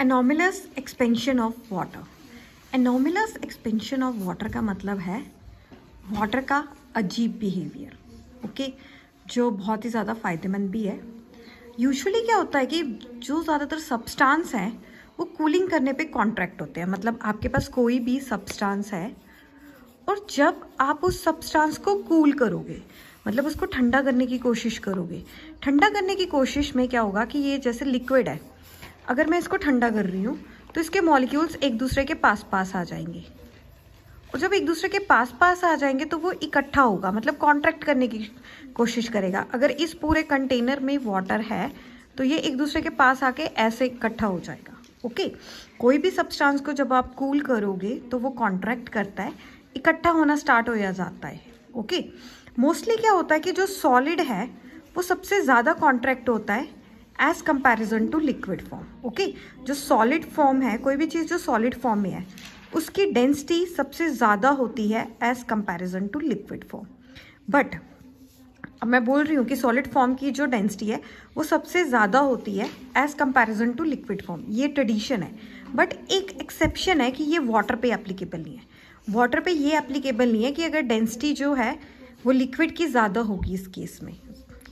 Anomalous expansion of water. Anomalous expansion of water का मतलब है वाटर का अजीब बिहेवियर, ओके, जो बहुत ही ज़्यादा फायदेमंद भी है। यूजुअली क्या होता है कि जो ज़्यादातर सब्सटेंस हैं वो कूलिंग करने पे कॉन्ट्रैक्ट होते हैं। मतलब आपके पास कोई भी सब्सटेंस है और जब आप उस सब्सटेंस को कूल करोगे, मतलब उसको ठंडा करने की कोशिश करोगे, ठंडा करने की कोशिश में क्या होगा कि ये जैसे लिक्विड है, अगर मैं इसको ठंडा कर रही हूँ तो इसके मॉलिक्यूल्स एक दूसरे के पास पास आ जाएंगे, और जब एक दूसरे के पास पास आ जाएंगे तो वो इकट्ठा होगा, मतलब कॉन्ट्रैक्ट करने की कोशिश करेगा। अगर इस पूरे कंटेनर में वाटर है तो ये एक दूसरे के पास आके ऐसे इकट्ठा हो जाएगा, ओके। कोई भी सब्सटेंस को जब आप कूल करोगे तो वो कॉन्ट्रैक्ट करता है, इकट्ठा होना स्टार्ट हो जाता है, ओके। मोस्टली क्या होता है कि जो सॉलिड है वो सबसे ज़्यादा कॉन्ट्रैक्ट होता है as comparison to liquid form, okay. जो सॉलिड फॉर्म है, कोई भी चीज़ जो सॉलिड फॉर्म में है उसकी डेंसिटी सबसे ज़्यादा होती है as comparison to liquid form. But अब मैं बोल रही हूँ कि सॉलिड फॉर्म की जो डेंसिटी है वो सबसे ज़्यादा होती है as comparison to liquid form, ये ट्रेडिशन है। बट एक एक्सेप्शन है कि ये वाटर पे एप्लीकेबल नहीं है। वाटर पे ये एप्लीकेबल नहीं है कि अगर डेंसिटी जो है वो लिक्विड की ज़्यादा होगी इस केस में,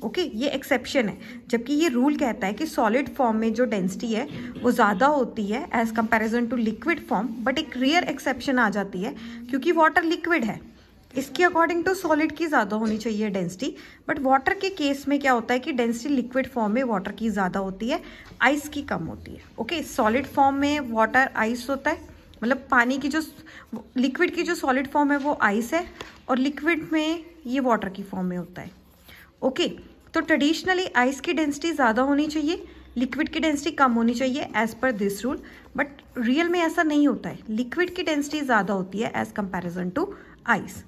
ओके, ये एक्सेप्शन है। जबकि ये रूल कहता है कि सॉलिड फॉर्म में जो डेंसिटी है वो ज़्यादा होती है as comparison to liquid form. But एक रेयर एक्सेप्शन आ जाती है क्योंकि वाटर लिक्विड है, इसकी अकॉर्डिंग टू सॉलिड की ज़्यादा होनी चाहिए डेंसिटी। बट वाटर के केस में क्या होता है कि डेंसिटी लिक्विड फॉर्म में वाटर की ज़्यादा होती है, आइस की कम होती है, ओके। सॉलिड फॉर्म में वाटर आइस होता है, मतलब पानी की जो लिक्विड की जो सॉलिड फॉर्म है वो आइस है, और लिक्विड में ये वाटर की फॉर्म में होता है, ओके। तो ट्रेडिशनली आइस की डेंसिटी ज़्यादा होनी चाहिए, लिक्विड की डेंसिटी कम होनी चाहिए as per this rule. But real में ऐसा नहीं होता है, लिक्विड की डेंसिटी ज़्यादा होती है एज कंपैरिजन टू आइस।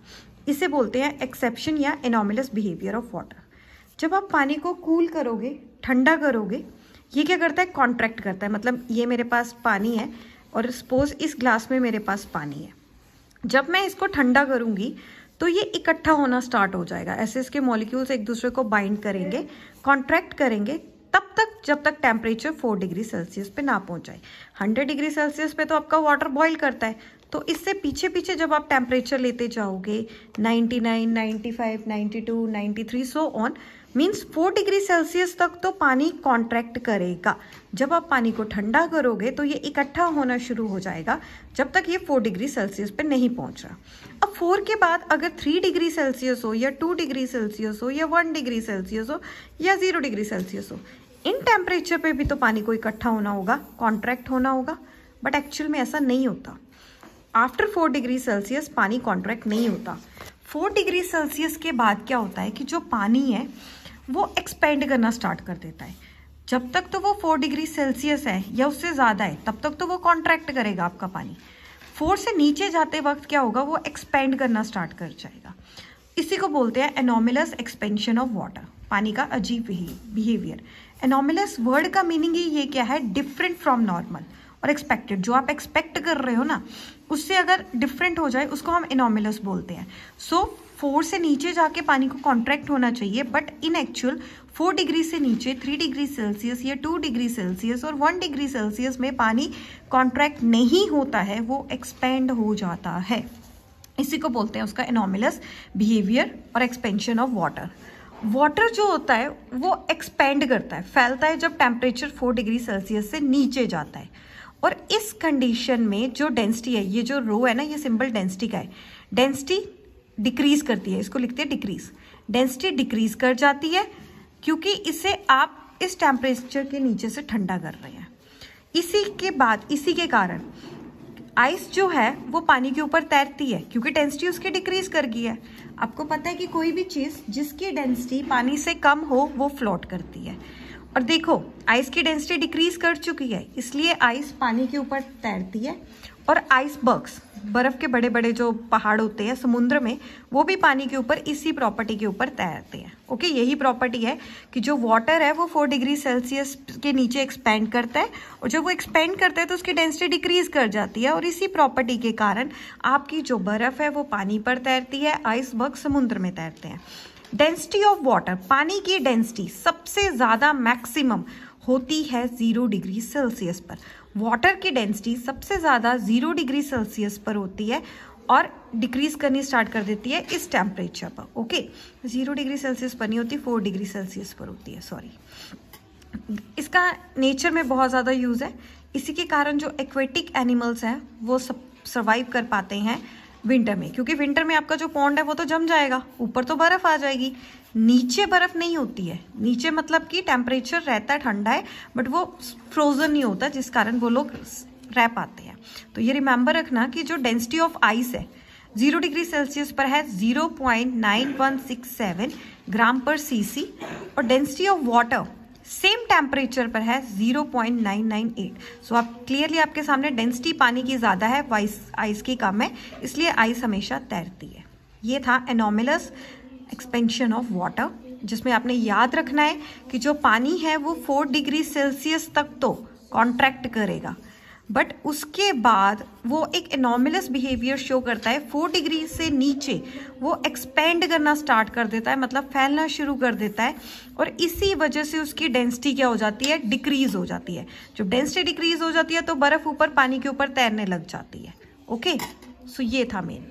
इसे बोलते हैं एक्सेप्शन या एनोमलस बिहेवियर ऑफ वाटर। जब आप पानी को कूल करोगे, ठंडा करोगे, ये क्या करता है, कॉन्ट्रैक्ट करता है। मतलब ये मेरे पास पानी है और सपोज इस ग्लास में मेरे पास पानी है, जब मैं इसको ठंडा करूंगी तो ये इकट्ठा होना स्टार्ट हो जाएगा। ऐसे इसके मॉलिक्यूल्स एक दूसरे को बाइंड करेंगे, कॉन्ट्रैक्ट करेंगे, तब तक जब तक टेम्परेचर 4 डिग्री सेल्सियस पे ना पहुंच जाए। 100 डिग्री सेल्सियस पे तो आपका वाटर बॉईल करता है, तो इससे पीछे पीछे जब आप टेम्परेचर लेते जाओगे 99, 95, 92, 93 so on, means 4 degree Celsius तक तो पानी कॉन्ट्रैक्ट करेगा। जब आप पानी को ठंडा करोगे तो ये इकट्ठा होना शुरू हो जाएगा जब तक ये 4 डिग्री सेल्सियस पे नहीं पहुंच रहा। अब 4 के बाद अगर 3 डिग्री सेल्सियस हो या 2 डिग्री सेल्सियस हो या 1 डिग्री सेल्सियस हो या 0 डिग्री सेल्सियस हो, इन टेम्परेचर पे भी तो पानी को इकट्ठा होना होगा, कॉन्ट्रैक्ट होना होगा। बट एक्चुअल में ऐसा नहीं होता। आफ्टर 4 डिग्री सेल्सियस पानी कॉन्ट्रैक्ट नहीं होता। 4 डिग्री सेल्सियस के बाद क्या होता है कि जो पानी है वो एक्सपेंड करना स्टार्ट कर देता है। जब तक तो वो 4 डिग्री सेल्सियस है या उससे ज़्यादा है तब तक तो वो कॉन्ट्रैक्ट करेगा आपका पानी। 4 से नीचे जाते वक्त क्या होगा, वो एक्सपेंड करना स्टार्ट कर जाएगा। इसी को बोलते हैं एनोमलस एक्सपेंशन ऑफ वाटर, पानी का अजीब बिहेवियर। एनोमलस वर्ड का मीनिंग ही ये क्या है, डिफरेंट फ्रॉम नॉर्मल और एक्सपेक्टेड। जो आप एक्सपेक्ट कर रहे हो ना उससे अगर डिफरेंट हो जाए उसको हम एनोमलस बोलते हैं। सो 4 से नीचे जाके पानी को कॉन्ट्रैक्ट होना चाहिए, बट इन एक्चुअल 4 डिग्री से नीचे 3 डिग्री सेल्सियस या 2 डिग्री सेल्सियस और 1 डिग्री सेल्सियस में पानी कॉन्ट्रैक्ट नहीं होता है, वो एक्सपेंड हो जाता है। इसी को बोलते हैं उसका एनोमलस बिहेवियर और एक्सपेंशन ऑफ वाटर। वाटर जो होता है वो एक्सपेंड करता है, फैलता है जब टेम्परेचर 4 डिग्री सेल्सियस से नीचे जाता है। और इस कंडीशन में जो डेंसिटी है, ये जो रो है ना, ये सिंबल डेंसिटी का है, डेंसिटी डिक्रीज करती है, इसको लिखते हैं डिक्रीज। डेंसिटी डिक्रीज कर जाती है क्योंकि इसे आप इस टेम्परेचर के नीचे से ठंडा कर रहे हैं। इसी के कारण आइस जो है वो पानी के ऊपर तैरती है क्योंकि डेंसिटी उसकी डिक्रीज कर गई है। आपको पता है कि कोई भी चीज़ जिसकी डेंसिटी पानी से कम हो वो फ्लोट करती है, और देखो आइस की डेंसिटी डिक्रीज कर चुकी है इसलिए आइस पानी के ऊपर तैरती है। और आइसबर्ग्स, बर्फ के बड़े बड़े जो पहाड़ होते हैं समुद्र में, वो भी पानी के ऊपर इसी प्रॉपर्टी के ऊपर तैरते हैं, ओके। यही प्रॉपर्टी है कि जो वाटर है वो 4 डिग्री सेल्सियस के नीचे एक्सपेंड करता है, और जब वो एक्सपेंड करता है तो उसकी डेंसिटी डिक्रीज कर जाती है, और इसी प्रॉपर्टी के कारण आपकी जो बर्फ है वो पानी पर तैरती है, आइसबर्ग समुद्र में तैरते हैं। डेंसिटी ऑफ वाटर, पानी की डेंसिटी सबसे ज़्यादा मैक्सिमम होती है 0 डिग्री सेल्सियस पर। वाटर की डेंसिटी सबसे ज़्यादा 0 डिग्री सेल्सियस पर होती है और डिक्रीज करनी स्टार्ट कर देती है इस टेम्परेचर पर। ओके, 0 डिग्री सेल्सियस पर नहीं होती, 4 डिग्री सेल्सियस पर होती है, सॉरी। इसका नेचर में बहुत ज़्यादा यूज़ है। इसी के कारण जो एक्वेटिक एनिमल्स हैं वो सब सर्वाइव कर पाते हैं विंटर में, क्योंकि विंटर में आपका जो पॉन्ड है वो तो जम जाएगा, ऊपर तो बर्फ़ आ जाएगी, नीचे बर्फ़ नहीं होती है। नीचे मतलब कि टेम्परेचर रहता है ठंडा है, बट वो फ्रोजन नहीं होता, जिस कारण वो लोग रह पाते हैं। तो ये रिमेंबर रखना कि जो डेंसिटी ऑफ आइस है 0 डिग्री सेल्सियस पर है 0.9167 ग्राम पर सीसी, और density of water same temperature पर है 0.998। सो आप क्लियरली आपके सामने डेंसिटी पानी की ज़्यादा है, आइस की कम है, इसलिए आइस हमेशा तैरती है। ये था एनोमलस एक्सपेंशन ऑफ वाटर, जिसमें आपने याद रखना है कि जो पानी है वो 4 डिग्री सेल्सियस तक तो कॉन्ट्रैक्ट करेगा, बट उसके बाद वो एक एनोमलस बिहेवियर शो करता है। 4 डिग्री से नीचे वो एक्सपेंड करना स्टार्ट कर देता है, मतलब फैलना शुरू कर देता है, और इसी वजह से उसकी डेंसिटी क्या हो जाती है, डिक्रीज हो जाती है। जब डेंसिटी डिक्रीज हो जाती है तो बर्फ ऊपर पानी के ऊपर तैरने लग जाती है। ओके, सो ये था मेन।